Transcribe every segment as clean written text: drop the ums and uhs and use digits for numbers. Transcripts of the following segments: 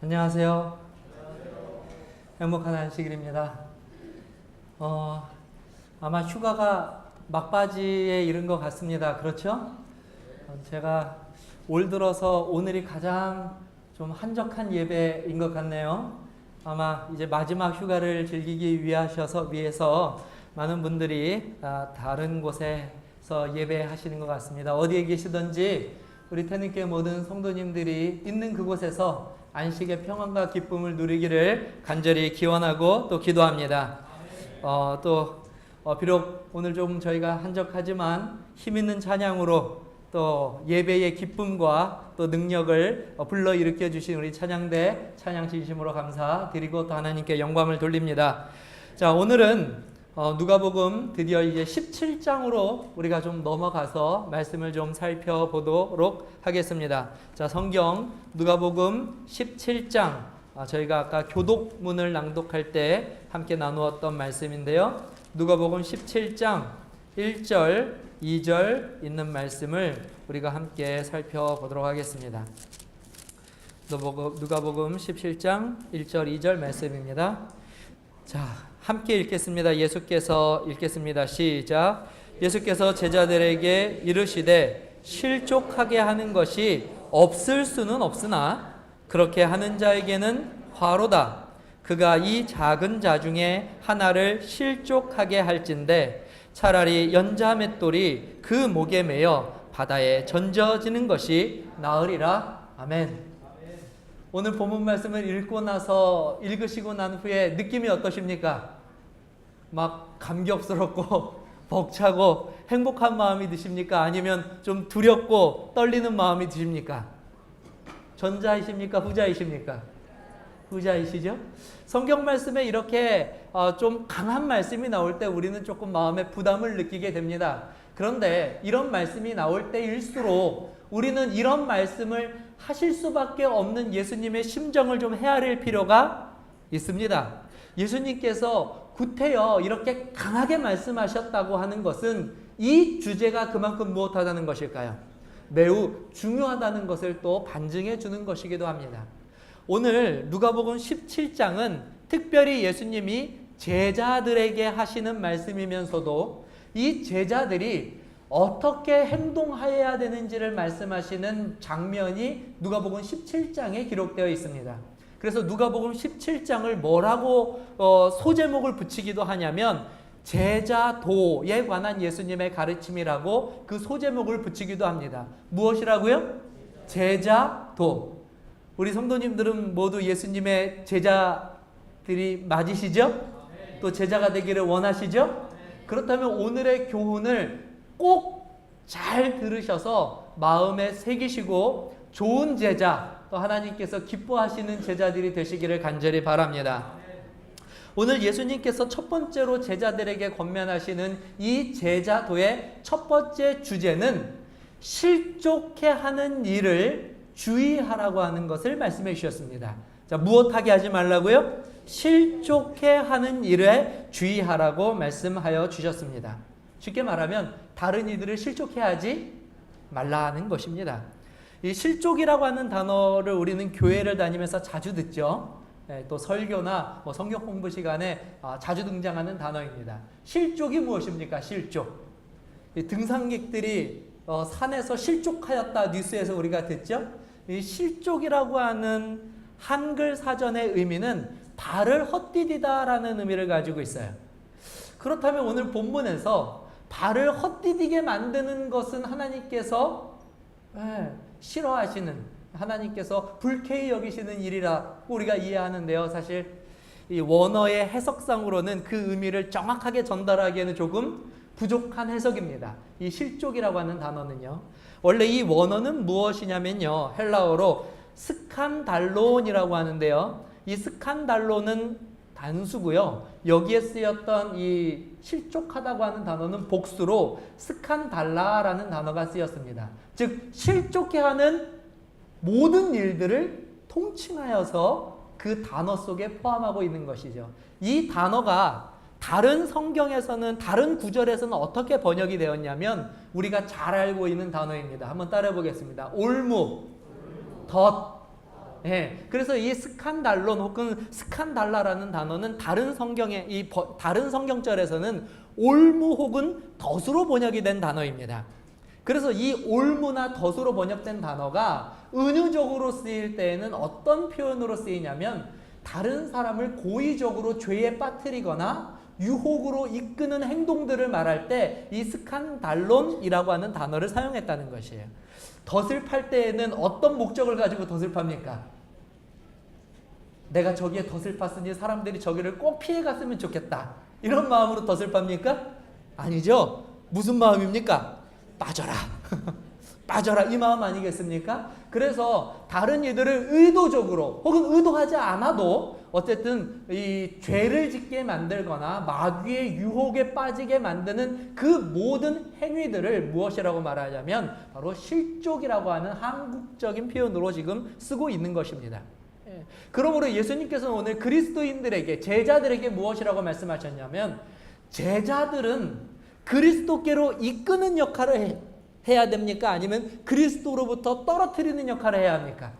안녕하세요. 행복한 안식일입니다. 아마 휴가가 막바지에 이른 것 같습니다. 그렇죠? 제가 올 들어서 오늘이 가장 좀 한적한 예배인 것 같네요. 아마 이제 마지막 휴가를 즐기기 위해서 많은 분들이 다른 곳에서 예배하시는 것 같습니다. 어디에 계시든지 우리 태능교회 모든 성도님들이 있는 그곳에서 안식의 평안과 기쁨을 누리기를 간절히 기원하고 또 기도합니다. 비록 오늘 좀 저희가 한적하지만 힘있는 찬양으로 또 예배의 기쁨과 또 능력을 불러일으켜 주신 우리 찬양대 찬양 진심으로 감사드리고 또 하나님께 영광을 돌립니다. 자, 오늘은 누가복음 드디어 이제 17장으로 우리가 좀 넘어가서 말씀을 좀 살펴보도록 하겠습니다. 자, 성경 누가복음 17장 저희가 아까 교독문을 낭독할 때 함께 나누었던 말씀인데요. 누가복음 17장 1절, 2절 있는 말씀을 우리가 함께 살펴보도록 하겠습니다. 누가복음 17장 1절, 2절 말씀입니다. 자, 함께 읽겠습니다. 예수께서 읽겠습니다. 시작. 예수께서 제자들에게 이르시되 실족하게 하는 것이 없을 수는 없으나 그렇게 하는 자에게는 화로다. 그가 이 작은 자 중에 하나를 실족하게 할진대 차라리 연자 맷돌이 그 목에 매여 바다에 던져지는 것이 나으리라. 아멘. 오늘 본문 말씀을 읽으시고 난 후에 느낌이 어떠십니까? 막 감격스럽고 벅차고 행복한 마음이 드십니까? 아니면 좀 두렵고 떨리는 마음이 드십니까? 전자이십니까? 후자이십니까? 후자이시죠? 성경 말씀에 이렇게 좀 강한 말씀이 나올 때 우리는 조금 마음에 부담을 느끼게 됩니다. 그런데 이런 말씀이 나올 때일수록 우리는 이런 말씀을 하실 수밖에 없는 예수님의 심정을 좀 헤아릴 필요가 있습니다. 예수님께서 구태여 이렇게 강하게 말씀하셨다고 하는 것은 이 주제가 그만큼 무엇하다는 것일까요? 매우 중요하다는 것을 또 반증해 주는 것이기도 합니다. 오늘 누가복음 17장은 특별히 예수님이 제자들에게 하시는 말씀이면서도 이 제자들이 어떻게 행동해야 되는지를 말씀하시는 장면이 누가복음 17장에 기록되어 있습니다. 그래서 누가복음 17장을 뭐라고 소제목을 붙이기도 하냐면 제자도에 관한 예수님의 가르침이라고 그 소제목을 붙이기도 합니다. 무엇이라고요? 제자도. 우리 성도님들은 모두 예수님의 제자들이 맞으시죠? 또 제자가 되기를 원하시죠? 그렇다면 오늘의 교훈을 꼭 잘 들으셔서 마음에 새기시고 좋은 제자, 또 하나님께서 기뻐하시는 제자들이 되시기를 간절히 바랍니다. 오늘 예수님께서 첫 번째로 제자들에게 권면하시는 이 제자도의 첫 번째 주제는 실족해 하는 일을 주의하라고 하는 것을 말씀해 주셨습니다. 자, 무엇하게 하지 말라고요? 실족해 하는 일에 주의하라고 말씀하여 주셨습니다. 쉽게 말하면 다른 이들을 실족해 하지 말라는 것입니다. 이 실족이라고 하는 단어를 우리는 교회를 다니면서 자주 듣죠. 또 설교나 성경 공부 시간에 자주 등장하는 단어입니다. 실족이 무엇입니까? 실족. 등산객들이 산에서 실족하였다 뉴스에서 우리가 듣죠. 이 실족이라고 하는 한글 사전의 의미는 발을 헛디디다라는 의미를 가지고 있어요. 그렇다면 오늘 본문에서 발을 헛디디게 만드는 것은 하나님께서 싫어하시는, 하나님께서 불쾌히 여기시는 일이라고 우리가 이해하는데요. 사실 이 원어의 해석상으로는 그 의미를 정확하게 전달하기에는 조금 부족한 해석입니다. 이 실족이라고 하는 단어는요. 원래 이 원어는 무엇이냐면요. 헬라어로 스칸달론이라고 하는데요. 이 스칸달론은 단수고요. 여기에 쓰였던 이 실족하다고 하는 단어는 복수로 스칸달라라는 단어가 쓰였습니다. 즉 실족해 하는 모든 일들을 통칭하여서 그 단어 속에 포함하고 있는 것이죠. 이 단어가 다른 성경에서는 다른 구절에서는 어떻게 번역이 되었냐면 우리가 잘 알고 있는 단어입니다. 한번 따라해 보겠습니다. 올무, 덫, 예, 그래서 이 스칸달론 혹은 스칸달라라는 단어는 다른 다른 성경절에서는 올무 혹은 덫으로 번역이 된 단어입니다. 그래서 이 올무나 덫으로 번역된 단어가 은유적으로 쓰일 때에는 어떤 표현으로 쓰이냐면 다른 사람을 고의적으로 죄에 빠뜨리거나 유혹으로 이끄는 행동들을 말할 때 이 스칸달론이라고 하는 단어를 사용했다는 것이에요. 덫을 팔 때에는 어떤 목적을 가지고 덫을 팝니까? 내가 저기에 덫을 팠으니 사람들이 저기를 꼭 피해 갔으면 좋겠다. 이런 마음으로 덫을 팝니까? 아니죠. 무슨 마음입니까? 빠져라. 빠져라. 이 마음 아니겠습니까? 그래서 다른 이들을 의도적으로 혹은 의도하지 않아도 어쨌든 이 죄를 짓게 만들거나 마귀의 유혹에 빠지게 만드는 그 모든 행위들을 무엇이라고 말하자면 바로 실족이라고 하는 한국적인 표현으로 지금 쓰고 있는 것입니다. 그러므로 예수님께서는 오늘 그리스도인들에게 제자들에게 무엇이라고 말씀하셨냐면 제자들은 그리스도께로 이끄는 역할을 해야 됩니까? 아니면 그리스도로부터 떨어뜨리는 역할을 해야 합니까?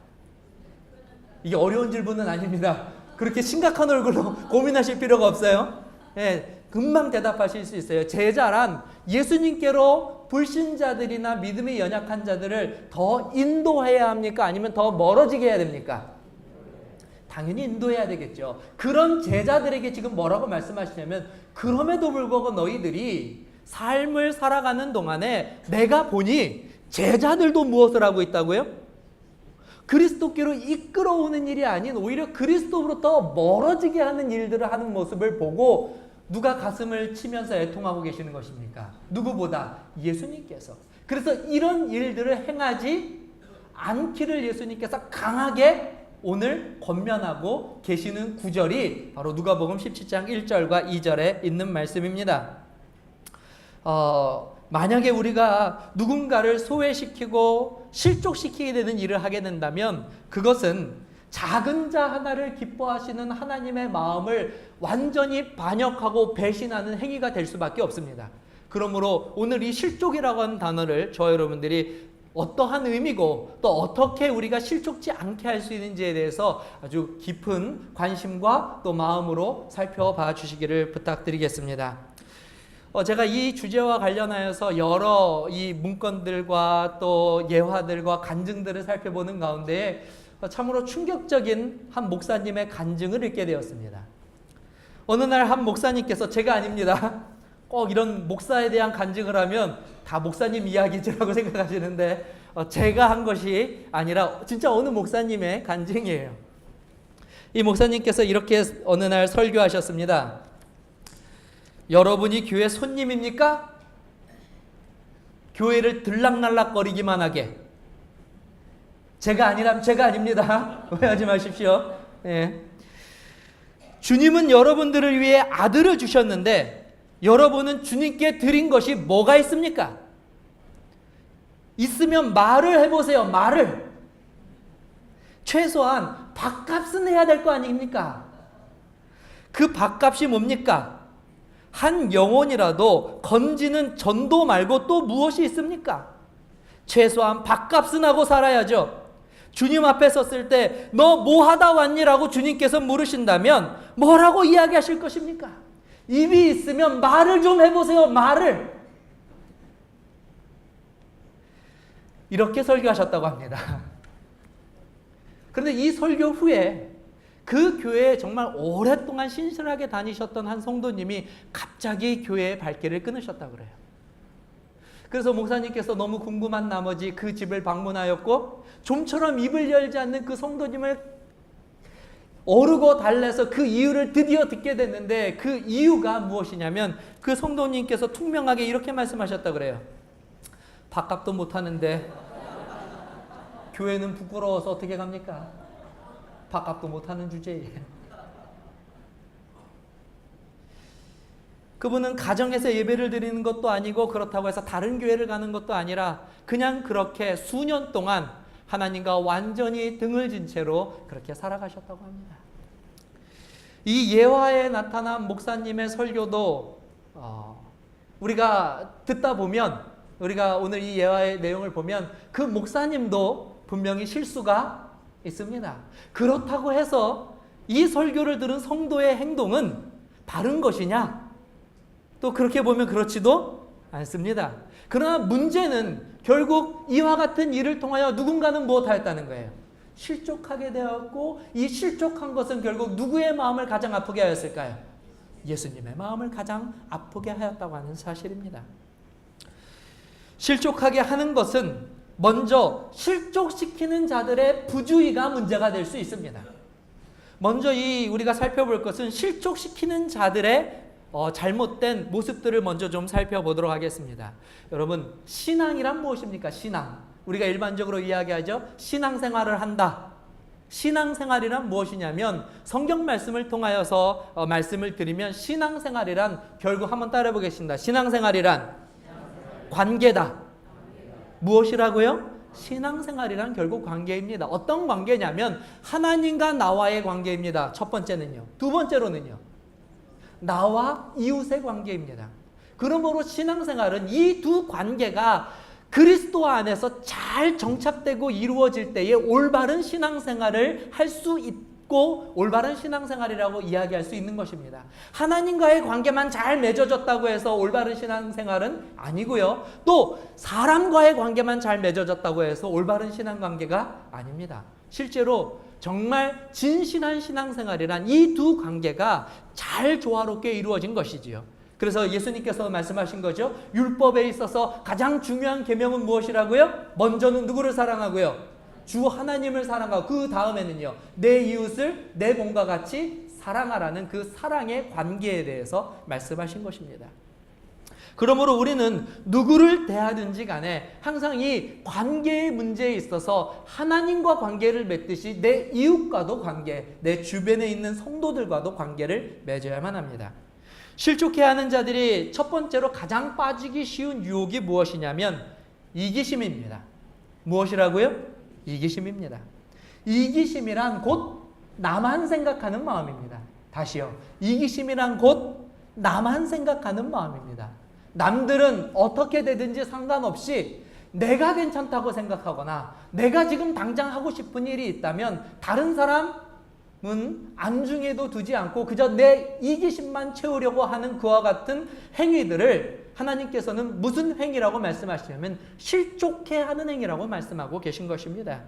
이게 어려운 질문은 아닙니다. 그렇게 심각한 얼굴로 고민하실 필요가 없어요. 예, 금방 대답하실 수 있어요. 제자란 예수님께로 불신자들이나 믿음이 연약한 자들을 더 인도해야 합니까? 아니면 더 멀어지게 해야 됩니까? 당연히 인도해야 되겠죠. 그런 제자들에게 지금 뭐라고 말씀하시냐면 그럼에도 불구하고 너희들이 삶을 살아가는 동안에 내가 보니 제자들도 무엇을 하고 있다고요? 그리스도께로 이끌어오는 일이 아닌 오히려 그리스도로부터 멀어지게 하는 일들을 하는 모습을 보고 누가 가슴을 치면서 애통하고 계시는 것입니까? 누구보다 예수님께서. 그래서 이런 일들을 행하지 않기를 예수님께서 강하게 오늘 권면하고 계시는 구절이 바로 누가복음 17장 1절과 2절에 있는 말씀입니다. 만약에 우리가 누군가를 소외시키고 실족시키게 되는 일을 하게 된다면 그것은 작은 자 하나를 기뻐하시는 하나님의 마음을 완전히 반역하고 배신하는 행위가 될 수밖에 없습니다. 그러므로 오늘 이 실족이라고 하는 단어를 저와 여러분들이 어떠한 의미고 또 어떻게 우리가 실족지 않게 할 수 있는지에 대해서 아주 깊은 관심과 또 마음으로 살펴봐 주시기를 부탁드리겠습니다. 제가 이 주제와 관련하여서 여러 이 문건들과 또 예화들과 간증들을 살펴보는 가운데 참으로 충격적인 한 목사님의 간증을 읽게 되었습니다. 어느 날 한 목사님께서, 제가 아닙니다. 꼭 이런 목사에 대한 간증을 하면 다 목사님 이야기지라고 생각하시는데 제가 한 것이 아니라 진짜 어느 목사님의 간증이에요. 이 목사님께서 이렇게 어느 날 설교하셨습니다. 여러분이 교회 손님입니까? 교회를 들락날락거리기만 하게. 제가 아니라면 제가 아닙니다. 오해하지 마십시오. 예. 주님은 여러분들을 위해 아들을 주셨는데 여러분은 주님께 드린 것이 뭐가 있습니까? 있으면 말을 해보세요. 말을. 최소한 밥값은 해야 될 거 아닙니까? 그 밥값이 뭡니까? 한 영혼이라도 건지는 전도 말고 또 무엇이 있습니까? 최소한 밥값은 하고 살아야죠. 주님 앞에 섰을 때 너 뭐 하다 왔니라고 주님께서 물으신다면 뭐라고 이야기하실 것입니까? 입이 있으면 말을 좀 해보세요. 말을. 이렇게 설교하셨다고 합니다. 그런데 이 설교 후에 그 교회에 정말 오랫동안 신실하게 다니셨던 한 성도님이 갑자기 교회의 발길을 끊으셨다고 그래요. 그래서 목사님께서 너무 궁금한 나머지 그 집을 방문하였고 좀처럼 입을 열지 않는 그 성도님을 어르고 달래서 그 이유를 드디어 듣게 됐는데 그 이유가 무엇이냐면 그 성도님께서 퉁명하게 이렇게 말씀하셨다고 그래요. 밥값도 못하는데 교회는 부끄러워서 어떻게 갑니까? 밥값도 못하는 주제에. 그분은 가정에서 예배를 드리는 것도 아니고 그렇다고 해서 다른 교회를 가는 것도 아니라 그냥 그렇게 수년 동안 하나님과 완전히 등을 진 채로 그렇게 살아가셨다고 합니다. 이 예화에 나타난 목사님의 설교도 우리가 듣다 보면, 우리가 오늘 이 예화의 내용을 보면 그 목사님도 분명히 실수가 있습니다. 그렇다고 해서 이 설교를 들은 성도의 행동은 바른 것이냐? 또 그렇게 보면 그렇지도 않습니다. 그러나 문제는 결국 이와 같은 일을 통하여 누군가는 무엇하였다는 거예요? 실족하게 되었고, 이 실족한 것은 결국 누구의 마음을 가장 아프게 하였을까요? 예수님의 마음을 가장 아프게 하였다고 하는 사실입니다. 실족하게 하는 것은 먼저 실족시키는 자들의 부주의가 문제가 될 수 있습니다. 먼저 우리가 살펴볼 것은 실족시키는 자들의 잘못된 모습들을 먼저 좀 살펴보도록 하겠습니다. 여러분, 신앙이란 무엇입니까? 신앙. 우리가 일반적으로 이야기하죠. 신앙생활을 한다. 신앙생활이란 무엇이냐면 성경 말씀을 통하여서 말씀을 드리면 신앙생활이란 결국 한번 따라해 보겠습니다. 신앙생활이란 관계다. 무엇이라고요? 신앙생활이란 결국 관계입니다. 어떤 관계냐면 하나님과 나와의 관계입니다. 첫 번째는요. 두 번째로는요. 나와 이웃의 관계입니다. 그러므로 신앙생활은 이 두 관계가 그리스도 안에서 잘 정착되고 이루어질 때에 올바른 신앙생활을 할 수 있고 올바른 신앙생활이라고 이야기할 수 있는 것입니다. 하나님과의 관계만 잘 맺어졌다고 해서 올바른 신앙생활은 아니고요. 또 사람과의 관계만 잘 맺어졌다고 해서 올바른 신앙관계가 아닙니다. 실제로 정말 진실한 신앙생활이란 이 두 관계가 잘 조화롭게 이루어진 것이지요. 그래서 예수님께서 말씀하신 거죠. 율법에 있어서 가장 중요한 계명은 무엇이라고요? 먼저는 누구를 사랑하고요? 주 하나님을 사랑하고 그 다음에는요. 내 이웃을 내 몸과 같이 사랑하라는 그 사랑의 관계에 대해서 말씀하신 것입니다. 그러므로 우리는 누구를 대하든지 간에 항상 이 관계의 문제에 있어서 하나님과 관계를 맺듯이 내 이웃과도 관계, 내 주변에 있는 성도들과도 관계를 맺어야만 합니다. 실족해하는 자들이 첫 번째로 가장 빠지기 쉬운 유혹이 무엇이냐면 이기심입니다. 무엇이라고요? 이기심입니다. 이기심이란 곧 나만 생각하는 마음입니다. 다시요. 이기심이란 곧 나만 생각하는 마음입니다. 남들은 어떻게 되든지 상관없이 내가 괜찮다고 생각하거나 내가 지금 당장 하고 싶은 일이 있다면 다른 사람은 안중에도 두지 않고 그저 내 이기심만 채우려고 하는 그와 같은 행위들을 하나님께서는 무슨 행위라고 말씀하시냐면 실족해하는 행위라고 말씀하고 계신 것입니다.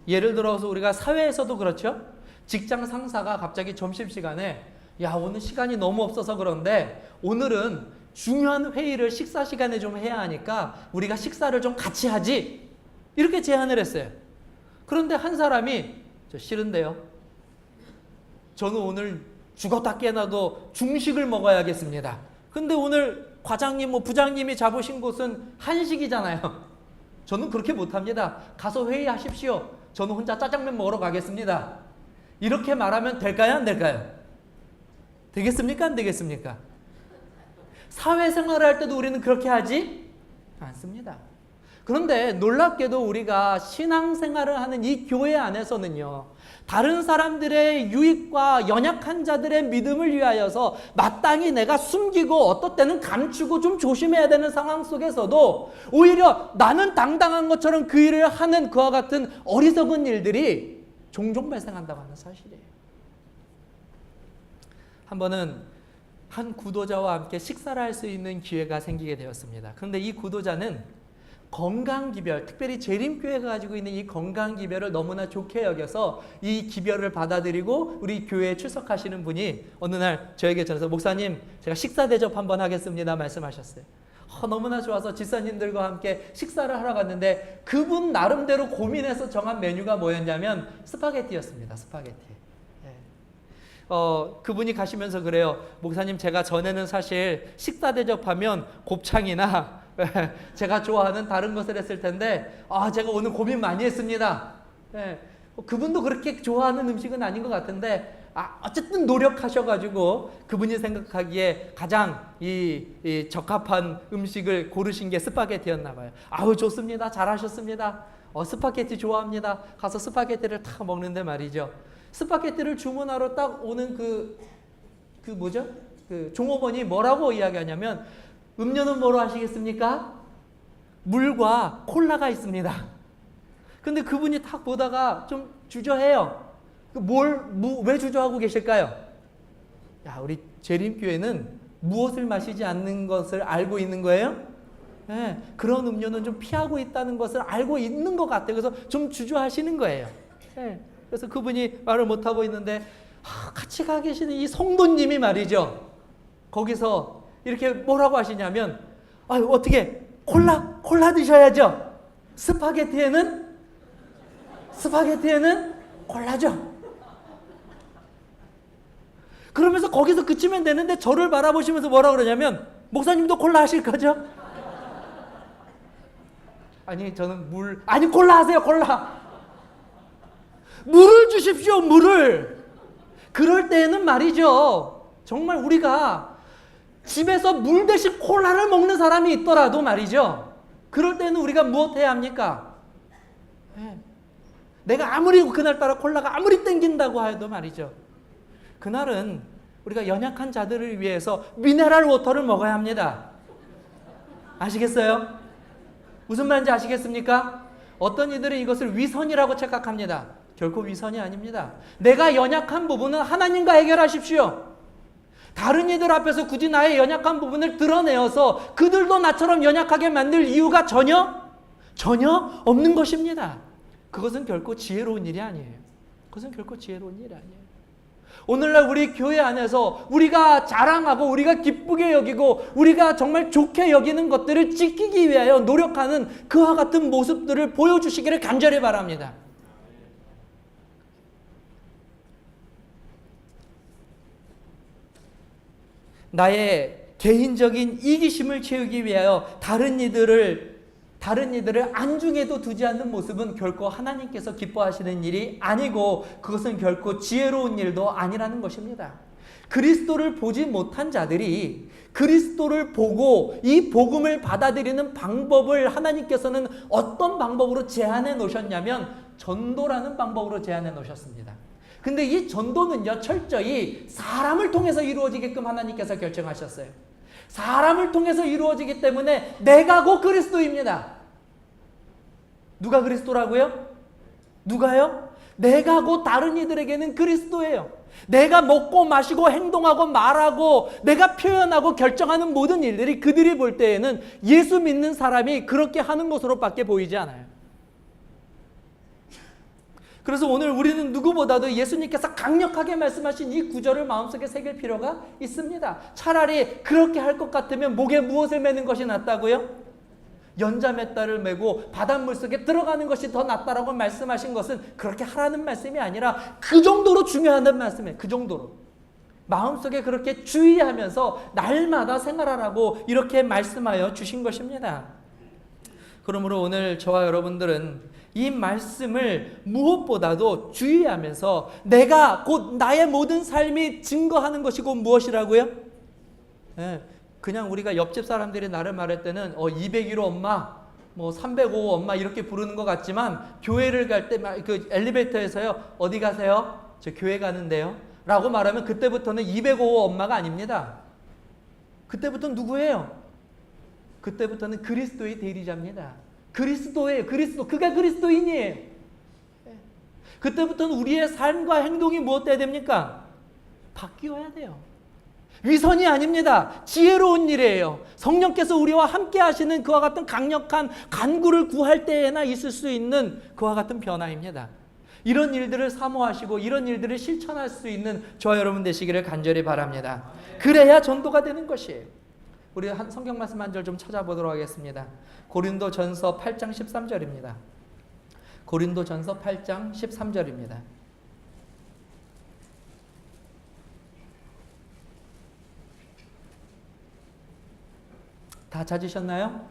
예를 들어서 우리가 사회에서도 그렇죠. 직장 상사가 갑자기 점심시간에 야, 오늘 시간이 너무 없어서 그런데 오늘은 중요한 회의를 식사 시간에 좀 해야 하니까 우리가 식사를 좀 같이 하지. 이렇게 제안을 했어요. 그런데 한 사람이 저 싫은데요. 저는 오늘 죽었다 깨어나도 중식을 먹어야겠습니다. 근데 오늘 과장님, 부장님이 잡으신 곳은 한식이잖아요. 저는 그렇게 못합니다. 가서 회의하십시오. 저는 혼자 짜장면 먹으러 가겠습니다. 이렇게 말하면 될까요? 안 될까요? 되겠습니까? 안 되겠습니까? 사회생활을 할 때도 우리는 그렇게 하지 않습니다. 그런데 놀랍게도 우리가 신앙생활을 하는 이 교회 안에서는요. 다른 사람들의 유익과 연약한 자들의 믿음을 위하여서 마땅히 내가 숨기고 어떨 때는 감추고 좀 조심해야 되는 상황 속에서도 오히려 나는 당당한 것처럼 그 일을 하는 그와 같은 어리석은 일들이 종종 발생한다고 하는 사실이에요. 한 번은 한 구도자와 함께 식사를 할 수 있는 기회가 생기게 되었습니다. 그런데 이 구도자는 건강기별, 특별히 재림교회가 가지고 있는 이 건강기별을 너무나 좋게 여겨서 이 기별을 받아들이고 우리 교회에 출석하시는 분이 어느 날 저에게 전해서 목사님, 제가 식사 대접 한번 하겠습니다 말씀하셨어요. 너무나 좋아서 집사님들과 함께 식사를 하러 갔는데 그분 나름대로 고민해서 정한 메뉴가 뭐였냐면 스파게티였습니다. 스파게티. 그분이 가시면서 그래요. 목사님, 제가 전에는 사실 식사 대접하면 곱창이나 제가 좋아하는 다른 것을 했을 텐데 제가 오늘 고민 많이 했습니다. 그분도 그렇게 좋아하는 음식은 아닌 것 같은데 어쨌든 노력하셔가지고 그분이 생각하기에 가장 이 적합한 음식을 고르신 게 스파게티였나 봐요. 아우 좋습니다. 잘하셨습니다. 스파게티 좋아합니다. 가서 스파게티를 탁 먹는데 말이죠. 스파게티를 주문하러 딱 오는 그 뭐죠? 그 종업원이 뭐라고 이야기하냐면 음료는 뭐로 하시겠습니까? 물과 콜라가 있습니다. 근데 그분이 탁 보다가 좀 주저해요. 왜 주저하고 계실까요? 야, 우리 재림교회는 무엇을 마시지 않는 것을 알고 있는 거예요? 네, 그런 음료는 좀 피하고 있다는 것을 알고 있는 것 같아요. 그래서 좀 주저하시는 거예요. 네, 그래서 그분이 말을 못하고 있는데 같이 가 계시는 이 성도님이 말이죠. 거기서 이렇게 뭐라고 하시냐면 어떻게 콜라 드셔야죠. 스파게티에는 콜라죠. 그러면서 거기서 그치면 되는데 저를 바라보시면서 뭐라 그러냐면 목사님도 콜라 하실 거죠? 아니 저는 콜라 하세요. 콜라. 물을 주십시오. 물을. 그럴 때에는 말이죠. 정말 우리가 집에서 물 대신 콜라를 먹는 사람이 있더라도 말이죠. 그럴 때는 우리가 무엇 해야 합니까? 내가 아무리 그날따라 콜라가 아무리 땡긴다고 해도 말이죠. 그날은 우리가 연약한 자들을 위해서 미네랄 워터를 먹어야 합니다. 아시겠어요? 무슨 말인지 아시겠습니까? 어떤 이들은 이것을 위선이라고 착각합니다. 결코 위선이 아닙니다. 내가 연약한 부분은 하나님과 해결하십시오. 다른 이들 앞에서 굳이 나의 연약한 부분을 드러내어서 그들도 나처럼 연약하게 만들 이유가 전혀 없는 것입니다. 그것은 결코 지혜로운 일이 아니에요. 오늘날 우리 교회 안에서 우리가 자랑하고 우리가 기쁘게 여기고 우리가 정말 좋게 여기는 것들을 지키기 위하여 노력하는 그와 같은 모습들을 보여주시기를 간절히 바랍니다. 나의 개인적인 이기심을 채우기 위하여 다른 이들을 안중에도 두지 않는 모습은 결코 하나님께서 기뻐하시는 일이 아니고 그것은 결코 지혜로운 일도 아니라는 것입니다. 그리스도를 보지 못한 자들이 그리스도를 보고 이 복음을 받아들이는 방법을 하나님께서는 어떤 방법으로 제안해 놓으셨냐면 전도라는 방법으로 제안해 놓으셨습니다. 근데 이 전도는요, 철저히 사람을 통해서 이루어지게끔 하나님께서 결정하셨어요. 사람을 통해서 이루어지기 때문에 내가 곧 그리스도입니다. 누가 그리스도라고요? 누가요? 내가 곧 다른 이들에게는 그리스도예요. 내가 먹고 마시고 행동하고 말하고 내가 표현하고 결정하는 모든 일들이 그들이 볼 때에는 예수 믿는 사람이 그렇게 하는 것으로밖에 보이지 않아요. 그래서 오늘 우리는 누구보다도 예수님께서 강력하게 말씀하신 이 구절을 마음속에 새길 필요가 있습니다. 차라리 그렇게 할 것 같으면 목에 무엇을 매는 것이 낫다고요? 연자맷다를 메고 바닷물 속에 들어가는 것이 더 낫다라고 말씀하신 것은 그렇게 하라는 말씀이 아니라 그 정도로 중요한 말씀이에요. 그 정도로. 마음속에 그렇게 주의하면서 날마다 생활하라고 이렇게 말씀하여 주신 것입니다. 그러므로 오늘 저와 여러분들은 이 말씀을 무엇보다도 주의하면서 내가 곧 나의 모든 삶이 증거하는 것이 곧 무엇이라고요? 그냥 우리가 옆집 사람들이 나를 말할 때는 201호 엄마, 305호 엄마 이렇게 부르는 것 같지만 교회를 갈 때 그 엘리베이터에서요, 어디 가세요? 저 교회 가는데요. 라고 말하면 그때부터는 205호 엄마가 아닙니다. 그때부터는 누구예요? 그때부터는 그리스도의 대리자입니다. 그리스도예요. 그가 그리스도인이에요. 그때부터는 우리의 삶과 행동이 무엇 돼야 됩니까? 바뀌어야 돼요. 위선이 아닙니다. 지혜로운 일이에요. 성령께서 우리와 함께 하시는 그와 같은 강력한 간구를 구할 때에나 있을 수 있는 그와 같은 변화입니다. 이런 일들을 사모하시고 이런 일들을 실천할 수 있는 저와 여러분 되시기를 간절히 바랍니다. 그래야 전도가 되는 것이에요. 우리 성경 말씀 한 절 좀 찾아보도록 하겠습니다. 고린도전서 8장 13절입니다. 고린도전서 8장 13절입니다. 다 찾으셨나요?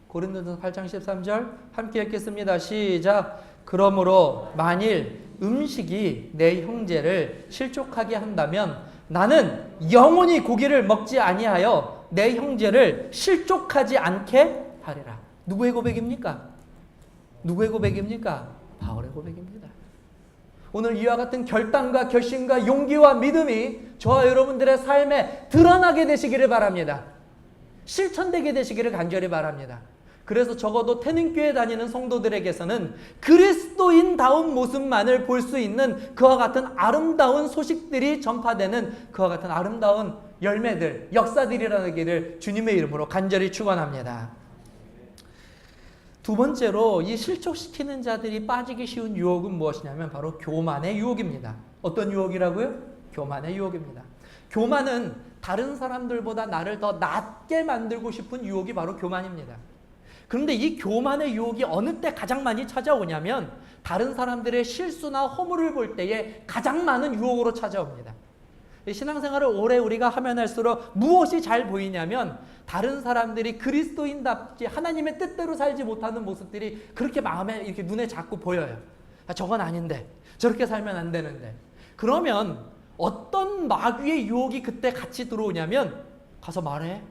고린도전서 8장 13절 함께 읽겠습니다. 시작. 그러므로 만일 음식이 내 형제를 실족하게 한다면 나는 영원히 고기를 먹지 아니하여 내 형제를 실족하지 않게 하리라. 누구의 고백입니까? 누구의 고백입니까? 바울의 고백입니다. 오늘 이와 같은 결단과 결심과 용기와 믿음이 저와 여러분들의 삶에 드러나게 되시기를 바랍니다. 실천되게 되시기를 간절히 바랍니다. 그래서 적어도 태능교회 다니는 성도들에게서는 그리스도인다운 모습만을 볼 수 있는 그와 같은 아름다운 소식들이 전파되는 그와 같은 아름다운 열매들, 역사들이라는 길을 주님의 이름으로 간절히 축원합니다. 두 번째로 이 실족시키는 자들이 빠지기 쉬운 유혹은 무엇이냐면 바로 교만의 유혹입니다. 어떤 유혹이라고요? 교만의 유혹입니다. 교만은 다른 사람들보다 나를 더 낮게 만들고 싶은 유혹이 바로 교만입니다. 그런데 이 교만의 유혹이 어느 때 가장 많이 찾아오냐면 다른 사람들의 실수나 허물을 볼 때에 가장 많은 유혹으로 찾아옵니다. 신앙생활을 오래 우리가 하면 할수록 무엇이 잘 보이냐면 다른 사람들이 그리스도인답지 하나님의 뜻대로 살지 못하는 모습들이 그렇게 마음에 이렇게 눈에 자꾸 보여요. 아, 저건 아닌데 저렇게 살면 안 되는데. 그러면 어떤 마귀의 유혹이 그때 같이 들어오냐면 가서 말해.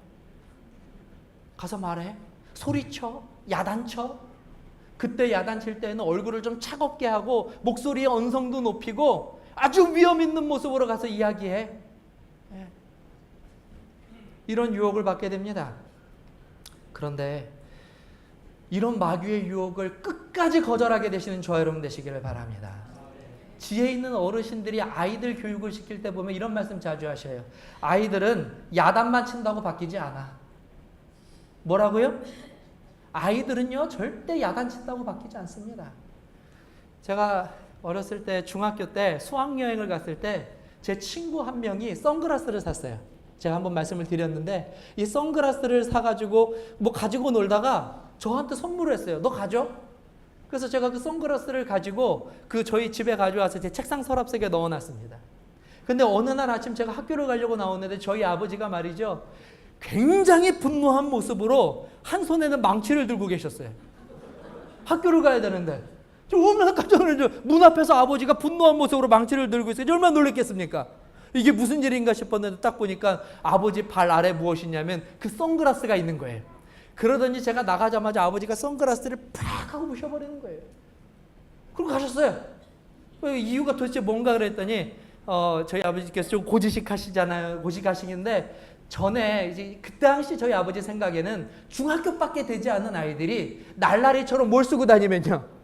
소리쳐. 야단쳐. 그때 야단칠 때는 얼굴을 좀 차갑게 하고 목소리의 언성도 높이고 아주 위험 있는 모습으로 가서 이야기해. 이런 유혹을 받게 됩니다. 그런데 이런 마귀의 유혹을 끝까지 거절하게 되시는 저와 여러분 되시기를 바랍니다. 지혜 있는 어르신들이 아이들 교육을 시킬 때 보면 이런 말씀 자주 하셔요. 아이들은 야단만 친다고 바뀌지 않아. 뭐라고요? 아이들은요 절대 야단 친다고 바뀌지 않습니다. 제가 어렸을 때 중학교 때 수학여행을 갔을 때 제 친구 한 명이 선글라스를 샀어요. 제가 한번 말씀을 드렸는데 이 선글라스를 사가지고 뭐 가지고 놀다가 저한테 선물을 했어요. 너 가져? 그래서 제가 그 선글라스를 가지고 그 저희 집에 가져와서 제 책상 서랍속에 넣어놨습니다. 근데 어느 날 아침 제가 학교를 가려고 나오는데 저희 아버지가 말이죠. 굉장히 분노한 모습으로 한 손에는 망치를 들고 계셨어요. 학교를 가야 되는데. 저 얼마나 깜짝 놀랐죠. 문 앞에서 아버지가 분노한 모습으로 망치를 들고 있어요. 얼마나 놀랐겠습니까? 이게 무슨 일인가 싶었는데 딱 보니까 아버지 발 아래 무엇이 있냐면 그 선글라스가 있는 거예요. 그러더니 제가 나가자마자 아버지가 선글라스를 팍 하고 부셔버리는 거예요. 그리고 가셨어요. 이유가 도대체 뭔가 그랬더니 저희 아버지께서 좀 고지식 하시잖아요. 고지식하시는데 전에 이제 그 당시 저희 아버지 생각에는 중학교밖에 되지 않은 아이들이 날라리처럼 뭘 쓰고 다니면요.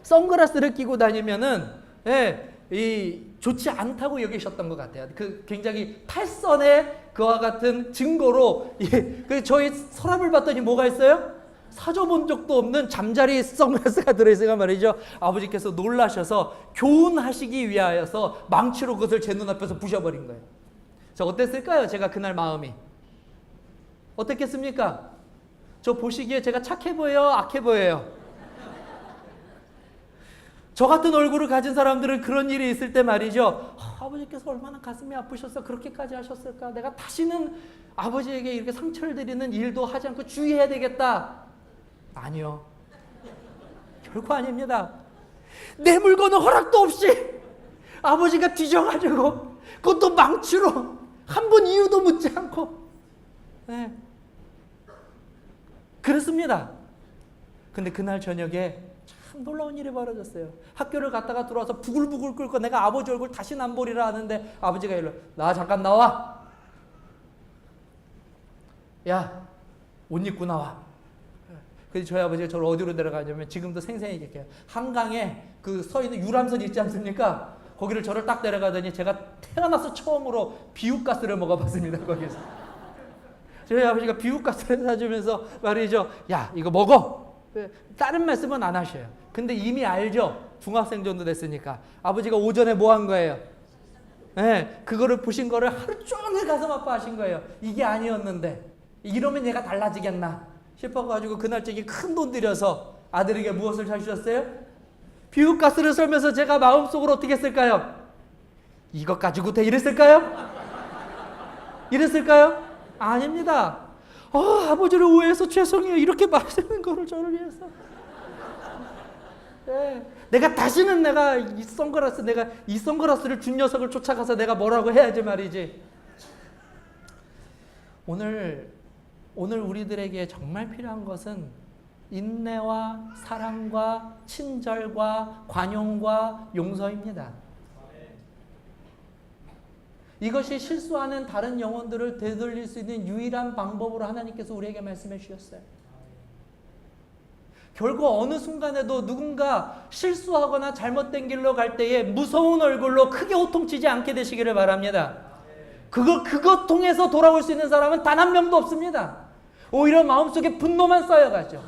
선글라스를 끼고 다니면은 좋지 않다고 여기셨던 것 같아요. 그 굉장히 탈선의 그와 같은 증거로 저희 서랍을 봤더니 뭐가 있어요? 사줘본 적도 없는 잠자리 선글라스가 들어있으니까 말이죠. 아버지께서 놀라셔서 교훈하시기 위하여서 망치로 그것을 제 눈앞에서 부셔버린 거예요. 저 어땠을까요? 제가 그날 마음이 어땠겠습니까? 저 보시기에 제가 착해 보여요? 악해 보여요? 저 같은 얼굴을 가진 사람들은 그런 일이 있을 때 말이죠. 아버지께서 얼마나 가슴이 아프셔서 그렇게까지 하셨을까? 내가 다시는 아버지에게 이렇게 상처를 드리는 일도 하지 않고 주의해야 되겠다. 아니요. 결코 아닙니다. 내 물건은 허락도 없이 아버지가 뒤져가지고 그것도 망치로 한 번 이유도 묻지 않고 그렇습니다. 근데 그날 저녁에 참 놀라운 일이 벌어졌어요. 학교를 갔다가 들어와서 부글부글 끓고 내가 아버지 얼굴 다시는 안 보리라 하는데 아버지가 일로 나 잠깐 나와. 야, 옷 입고 나와. 그래서 저희 아버지가 저를 어디로 데려가냐면 지금도 생생히 얘기해요. 한강에 그 서 있는 유람선 있지 않습니까? 거기를 저를 딱 데려가더니 제가 태어나서 처음으로 비우가스를 먹어봤습니다. 거기서. 저희 아버지가 비우가스를 사주면서 말이죠. 야, 이거 먹어. 다른 말씀은 안 하셔요. 근데 이미 알죠. 중학생 정도 됐으니까. 아버지가 오전에 뭐 한 거예요? 그거를 부신 거를 하루 종일 가슴 아파하신 거예요. 이게 아니었는데 이러면 얘가 달라지겠나 싶어가지고 그날 저기 큰 돈 들여서 아들에게 무엇을 사주셨어요? 비우가스를 썰면서 제가 마음속으로 어떻게 했을까요? 이것 가지고 돼 이랬을까요? 이랬을까요? 아닙니다. 아버지를 오해해서 죄송해요. 이렇게 마시는 거를 저를 위해서. 내가 다시는 내가 이 선글라스를 준 녀석을 쫓아가서 내가 뭐라고 해야지 말이지. 오늘 우리들에게 정말 필요한 것은 인내와 사랑과 친절과 관용과 용서입니다. 이것이 실수하는 다른 영혼들을 되돌릴 수 있는 유일한 방법으로 하나님께서 우리에게 말씀해 주셨어요. 결국 어느 순간에도 누군가 실수하거나 잘못된 길로 갈 때에 무서운 얼굴로 크게 호통치지 않게 되시기를 바랍니다. 그것 통해서 돌아올 수 있는 사람은 단 한 명도 없습니다. 오히려 마음속에 분노만 쌓여가죠.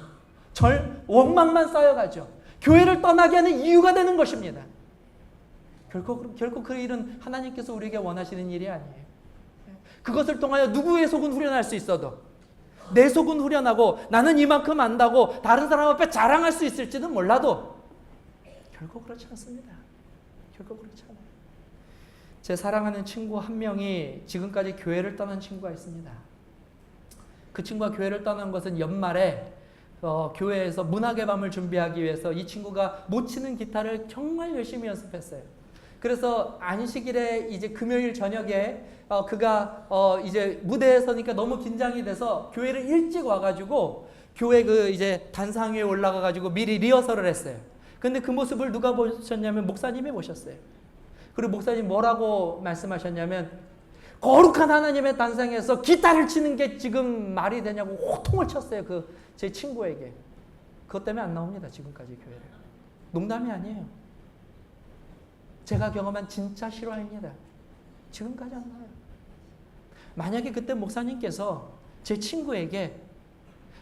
원망만 쌓여가죠. 교회를 떠나게 하는 이유가 되는 것입니다. 결국 그 일은 하나님께서 우리에게 원하시는 일이 아니에요. 그것을 통하여 누구의 속은 후련할 수 있어도 내 속은 후련하고 나는 이만큼 안다고 다른 사람 앞에 자랑할 수 있을지는 몰라도 결국 그렇지 않습니다. 결국 그렇지 않아요. 제 사랑하는 친구 한 명이 지금까지 교회를 떠난 친구가 있습니다. 그 친구가 교회를 떠난 것은 연말에 교회에서 문학의 밤을 준비하기 위해서 이 친구가 못 치는 기타를 정말 열심히 연습했어요. 그래서 안식일에 이제 금요일 저녁에 그가 이제 무대에 서니까 너무 긴장이 돼서 교회를 일찍 와가지고 교회 그 이제 단상 위에 올라가가지고 미리 리허설을 했어요. 근데 그 모습을 누가 보셨냐면 목사님이 보셨어요. 그리고 목사님 뭐라고 말씀하셨냐면 거룩한 하나님의 단상에서 기타를 치는 게 지금 말이 되냐고 호통을 쳤어요. 제 친구에게. 그것 때문에 안 나옵니다. 지금까지 교회를. 농담이 아니에요. 제가 경험한 진짜 실화입니다. 지금까지 안 나와요. 만약에 그때 목사님께서 제 친구에게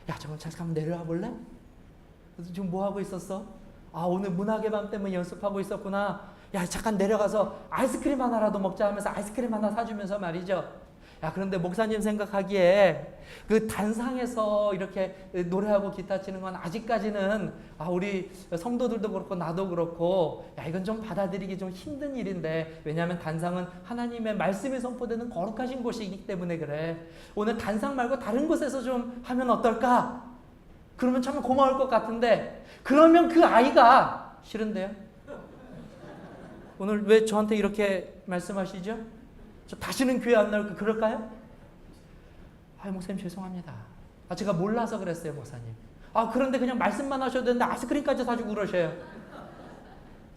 야 잠깐 내려와 볼래? 지금 뭐 하고 있었어? 아 오늘 문학의 밤 때문에 연습하고 있었구나. 야 잠깐 내려가서 아이스크림 하나라도 먹자 하면서 아이스크림 하나 사주면서 말이죠. 야 그런데 목사님 생각하기에 그 단상에서 이렇게 노래하고 기타 치는 건 아직까지는 우리 성도들도 그렇고 나도 그렇고 야 이건 좀 받아들이기 좀 힘든 일인데 왜냐하면 단상은 하나님의 말씀이 선포되는 거룩하신 곳이기 때문에 그래. 오늘 단상 말고 다른 곳에서 좀 하면 어떨까? 그러면 참 고마울 것 같은데 그러면 그 아이가 싫은데요? 오늘 왜 저한테 이렇게 말씀하시죠? 저 다시는 교회 안 나올까 그럴까요? 목사님 죄송합니다. 제가 몰라서 그랬어요 목사님. 그런데 그냥 말씀만 하셔도 되는데 아이스크림까지 사주고 그러셔요.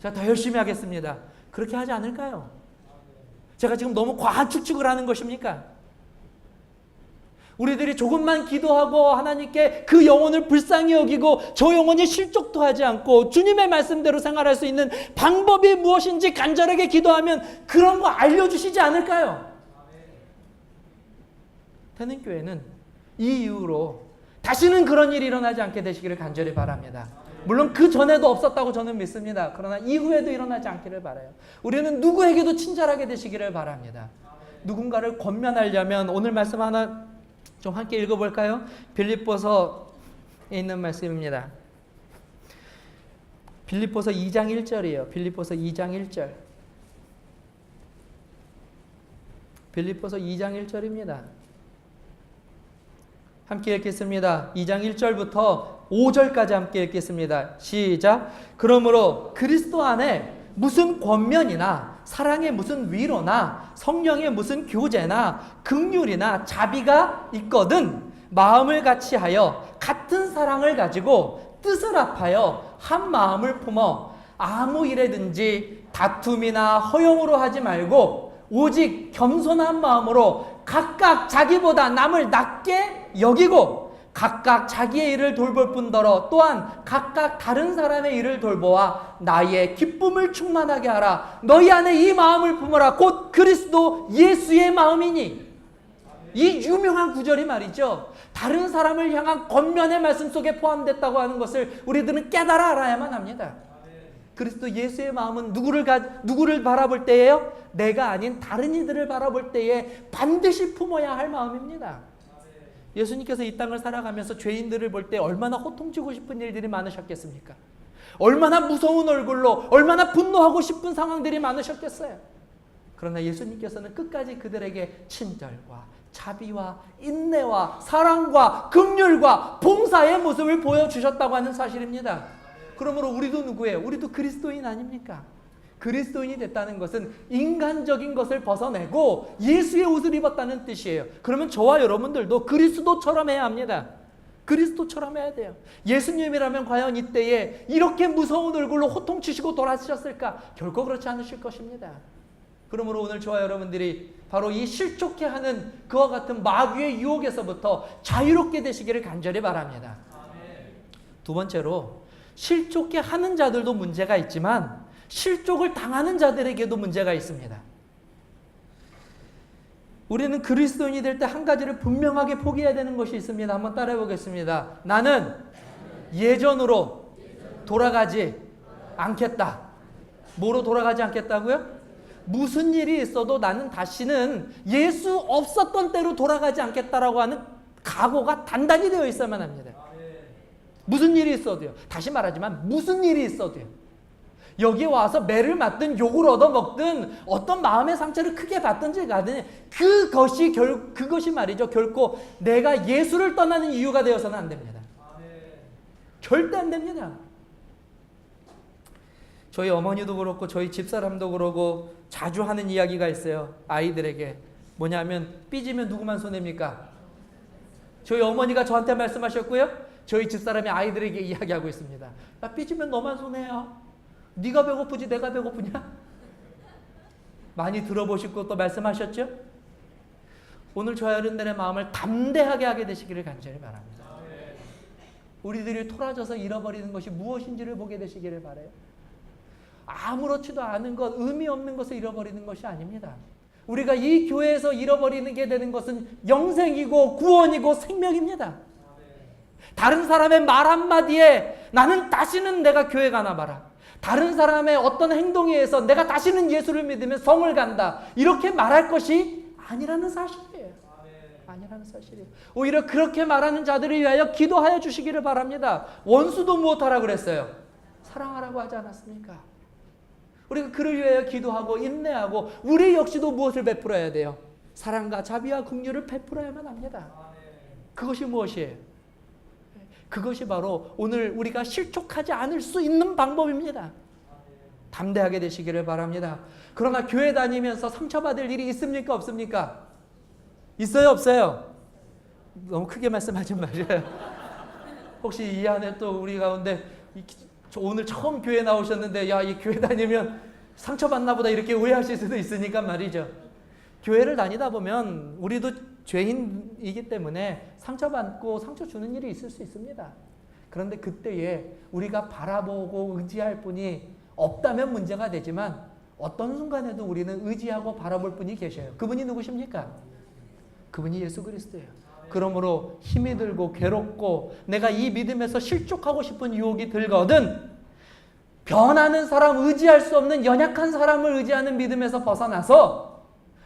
제가 더 열심히 하겠습니다. 그렇게 하지 않을까요? 제가 지금 너무 과한 추측을 하는 것입니까? 우리들이 조금만 기도하고 하나님께 그 영혼을 불쌍히 여기고 저 영혼이 실족도 하지 않고 주님의 말씀대로 생활할 수 있는 방법이 무엇인지 간절하게 기도하면 그런 거 알려주시지 않을까요? 태능교회는 이 이후로 다시는 그런 일이 일어나지 않게 되시기를 간절히 바랍니다. 물론 그 전에도 없었다고 저는 믿습니다. 그러나 이후에도 일어나지 않기를 바라요. 우리는 누구에게도 친절하게 되시기를 바랍니다. 누군가를 권면하려면 오늘 말씀 하나 좀 함께 읽어볼까요? 빌립보서에 있는 말씀입니다. 빌립보서 2장 1절이에요. 빌립보서 2장 1절. 빌립보서 2장 1절입니다. 함께 읽겠습니다. 2장 1절부터 5절까지 함께 읽겠습니다. 시작. 그러므로 그리스도 안에 무슨 권면이나 사랑의 무슨 위로나 성령의 무슨 교제나 긍휼이나 자비가 있거든 마음을 같이하여 같은 사랑을 가지고 뜻을 합하여 한 마음을 품어 아무 일에든지 다툼이나 허용으로 하지 말고 오직 겸손한 마음으로 각각 자기보다 남을 낮게 여기고 각각 자기의 일을 돌볼 뿐더러 또한 각각 다른 사람의 일을 돌보아 나의 기쁨을 충만하게 하라. 너희 안에 이 마음을 품어라. 곧 그리스도 예수의 마음이니. 이 유명한 구절이 말이죠. 다른 사람을 향한 권면의 말씀 속에 포함됐다고 하는 것을 우리들은 깨달아 알아야만 합니다. 그리스도 예수의 마음은 누구를 바라볼 때예요? 내가 아닌 다른 이들을 바라볼 때에 반드시 품어야 할 마음입니다. 예수님께서 이 땅을 살아가면서 죄인들을 볼 때 얼마나 호통치고 싶은 일들이 많으셨겠습니까? 얼마나 무서운 얼굴로 얼마나 분노하고 싶은 상황들이 많으셨겠어요. 그러나 예수님께서는 끝까지 그들에게 친절과 자비와 인내와 사랑과 긍휼과 봉사의 모습을 보여주셨다고 하는 사실입니다. 그러므로 우리도 누구예요? 우리도 그리스도인 아닙니까? 그리스도인이 됐다는 것은 인간적인 것을 벗어내고 예수의 옷을 입었다는 뜻이에요. 그러면 저와 여러분들도 그리스도처럼 해야 합니다. 그리스도처럼 해야 돼요. 예수님이라면 과연 이때에 이렇게 무서운 얼굴로 호통치시고 돌아가셨을까? 결코 그렇지 않으실 것입니다. 그러므로 오늘 저와 여러분들이 바로 이 실족해 하는 그와 같은 마귀의 유혹에서부터 자유롭게 되시기를 간절히 바랍니다. 두 번째로 실족해 하는 자들도 문제가 있지만 실족을 당하는 자들에게도 문제가 있습니다. 우리는 그리스도인이 될 때 한 가지를 분명하게 포기해야 되는 것이 있습니다. 한번 따라해 보겠습니다. 나는 예전으로 돌아가지 않겠다. 뭐로 돌아가지 않겠다고요? 무슨 일이 있어도 나는 다시는 예수 없었던 때로 돌아가지 않겠다라고 하는 각오가 단단히 되어 있어야만 합니다. 무슨 일이 있어도요. 다시 말하지만 무슨 일이 있어도요. 여기 와서 매를 맞든 욕을 얻어먹든 어떤 마음의 상처를 크게 받든지 가든 그것이 말이죠. 결코 내가 예수를 떠나는 이유가 되어서는 안 됩니다. 절대 안 됩니다. 저희 어머니도 그렇고 저희 집사람도 그러고 자주 하는 이야기가 있어요. 아이들에게. 뭐냐면 삐지면 누구만 손해입니까? 저희 어머니가 저한테 말씀하셨고요. 저희 집사람이 아이들에게 이야기하고 있습니다. 야, 삐지면 너만 손해야. 네가 배고프지 내가 배고프냐? 많이 들어보시고 또 말씀하셨죠? 오늘 저희 어른들의 마음을 담대하게 하게 되시기를 간절히 바랍니다. 우리들이 토라져서 잃어버리는 것이 무엇인지를 보게 되시기를 바라요. 아무렇지도 않은 것, 의미 없는 것을 잃어버리는 것이 아닙니다. 우리가 이 교회에서 잃어버리게 되는 것은 영생이고 구원이고 생명입니다. 다른 사람의 말 한마디에 나는 다시는 내가 교회 가나 봐라. 다른 사람의 어떤 행동에 의해서 내가 다시는 예수를 믿으면 성을 간다. 이렇게 말할 것이 아니라는 사실이에요. 아니라는 사실이에요. 오히려 그렇게 말하는 자들을 위하여 기도하여 주시기를 바랍니다. 원수도 무엇하라 그랬어요? 사랑하라고 하지 않았습니까? 우리가 그를 위하여 기도하고 인내하고 우리 역시도 무엇을 베풀어야 돼요? 사랑과 자비와 긍휼을 베풀어야만 합니다. 그것이 무엇이에요? 그것이 바로 오늘 우리가 실족하지 않을 수 있는 방법입니다. 담대하게 되시기를 바랍니다. 그러나 교회 다니면서 상처받을 일이 있습니까? 없습니까? 있어요? 없어요? 너무 크게 말씀하지 마세요. 혹시 이 안에 또 우리 가운데 오늘 처음 교회 나오셨는데 야, 이 교회 다니면 상처받나 보다 이렇게 오해하실 수도 있으니까 말이죠. 교회를 다니다 보면 우리도 죄인이기 때문에 상처받고 상처 주는 일이 있을 수 있습니다. 그런데 그때에 우리가 바라보고 의지할 분이 없다면 문제가 되지만 어떤 순간에도 우리는 의지하고 바라볼 분이 계셔요. 그분이 누구십니까? 그분이 예수 그리스도예요. 그러므로 힘이 들고 괴롭고 내가 이 믿음에서 실족하고 싶은 유혹이 들거든 변하는 사람, 의지할 수 없는 연약한 사람을 의지하는 믿음에서 벗어나서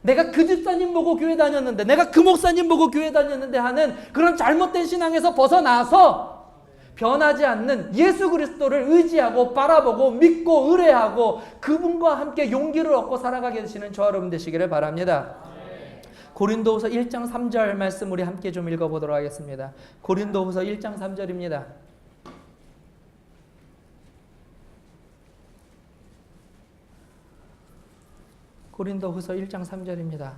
내가 그 집사님 보고 교회 다녔는데 내가 그 목사님 보고 교회 다녔는데 하는 그런 잘못된 신앙에서 벗어나서 변하지 않는 예수 그리스도를 의지하고 바라보고 믿고 의뢰하고 그분과 함께 용기를 얻고 살아가게 되시는 저와 여러분 되시기를 바랍니다. 고린도후서 1장 3절 말씀 우리 함께 좀 읽어보도록 하겠습니다. 고린도후서 1장 3절입니다. 고린도후서 1장 3절입니다.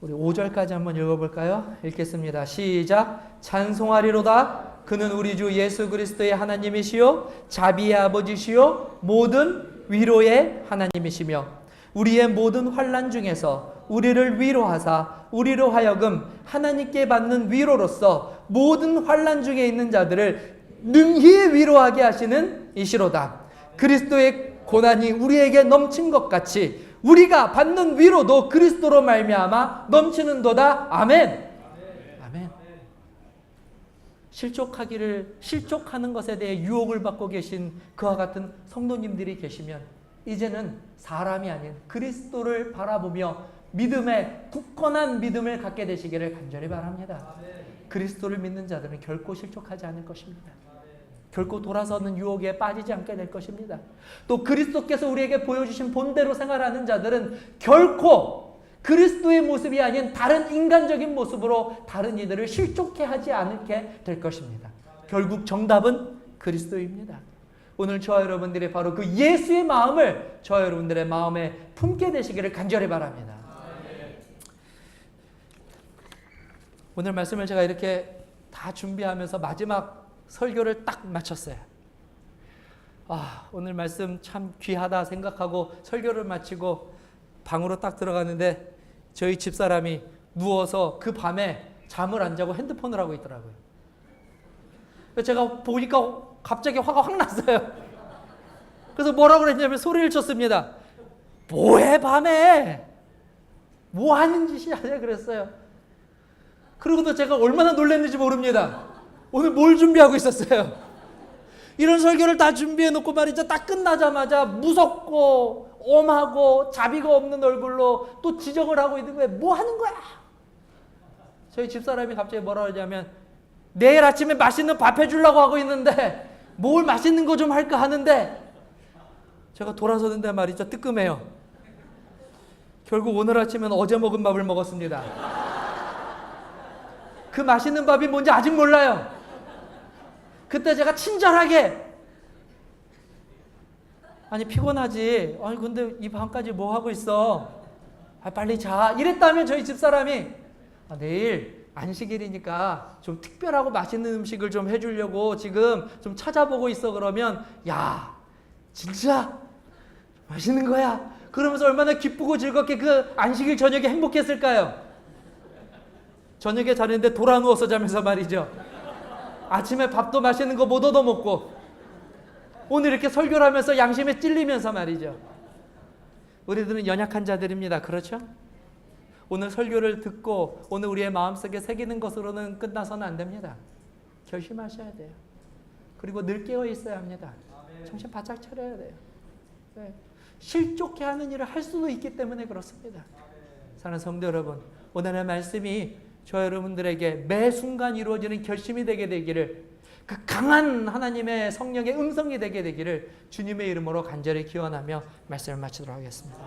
우리 5절까지 한번 읽어볼까요? 읽겠습니다. 시작. 찬송하리로다. 그는 우리 주 예수 그리스도의 하나님이시요 자비의 아버지시요 모든 위로의 하나님이시며 우리의 모든 환난 중에서 우리를 위로하사 우리로 하여금 하나님께 받는 위로로서 모든 환난 중에 있는 자들을 능히 위로하게 하시는 이시로다. 그리스도의 고난이 우리에게 넘친 것 같이 우리가 받는 위로도 그리스도로 말미암아 넘치는도다. 아멘. 아멘. 실족하는 것에 대해 유혹을 받고 계신 그와 같은 성도님들이 계시면 이제는 사람이 아닌 그리스도를 바라보며 믿음의 굳건한 믿음을 갖게 되시기를 간절히 바랍니다. 그리스도를 믿는 자들은 결코 실족하지 않을 것입니다. 결코 돌아서는 유혹에 빠지지 않게 될 것입니다. 또 그리스도께서 우리에게 보여주신 본대로 생활하는 자들은 결코 그리스도의 모습이 아닌 다른 인간적인 모습으로 다른 이들을 실족해 하지 않게 될 것입니다. 결국 정답은 그리스도입니다. 오늘 저와 여러분들이 바로 그 예수의 마음을 저와 여러분들의 마음에 품게 되시기를 간절히 바랍니다. 오늘 말씀을 제가 이렇게 다 준비하면서 마지막 설교를 딱 마쳤어요. 오늘 말씀 참 귀하다 생각하고 설교를 마치고 방으로 딱 들어가는데 저희 집사람이 누워서 그 밤에 잠을 안 자고 핸드폰을 하고 있더라고요. 제가 보니까 갑자기 화가 확 났어요. 그래서 뭐라고 그랬냐면 소리를 쳤습니다. 뭐해 밤에? 뭐 하는 짓이야? 그랬어요. 그리고도 제가 얼마나 놀랐는지 모릅니다. 오늘 뭘 준비하고 있었어요? 이런 설교를 다 준비해 놓고 말이죠. 딱 끝나자마자 무섭고 엄하고 자비가 없는 얼굴로 또 지적을 하고 있는 거예요. 뭐 하는 거야? 저희 집사람이 갑자기 뭐라 그러냐면 내일 아침에 맛있는 밥 해주려고 하고 있는데 뭘 맛있는 거 좀 할까 하는데 제가 돌아서는데 말이죠. 뜨끔해요. 결국 오늘 아침엔 어제 먹은 밥을 먹었습니다. 그 맛있는 밥이 뭔지 아직 몰라요. 그때 제가 친절하게 아니 피곤하지. 아니 근데 이 밤까지 뭐 하고 있어? 아, 빨리 자. 이랬다면 저희 집사람이 내일 안식일이니까 좀 특별하고 맛있는 음식을 좀 해주려고 지금 좀 찾아보고 있어. 그러면 야 진짜 맛있는 거야. 그러면서 얼마나 기쁘고 즐겁게 그 안식일 저녁에 행복했을까요? 저녁에 자는데 돌아 누워서 자면서 말이죠. 아침에 밥도 맛있는 거 못 얻어먹고 오늘 이렇게 설교를 하면서 양심에 찔리면서 말이죠. 우리들은 연약한 자들입니다. 그렇죠? 오늘 설교를 듣고 오늘 우리의 마음속에 새기는 것으로는 끝나서는 안 됩니다. 결심하셔야 돼요. 그리고 늘 깨어 있어야 합니다. 정신 바짝 차려야 돼요. 네. 실족해 하는 일을 할 수도 있기 때문에 그렇습니다. 사랑하는 성도 여러분, 오늘의 말씀이 저 여러분들에게 매 순간 이루어지는 결심이 되게 되기를, 그 강한 하나님의 성령의 음성이 되게 되기를 주님의 이름으로 간절히 기원하며 말씀을 마치도록 하겠습니다.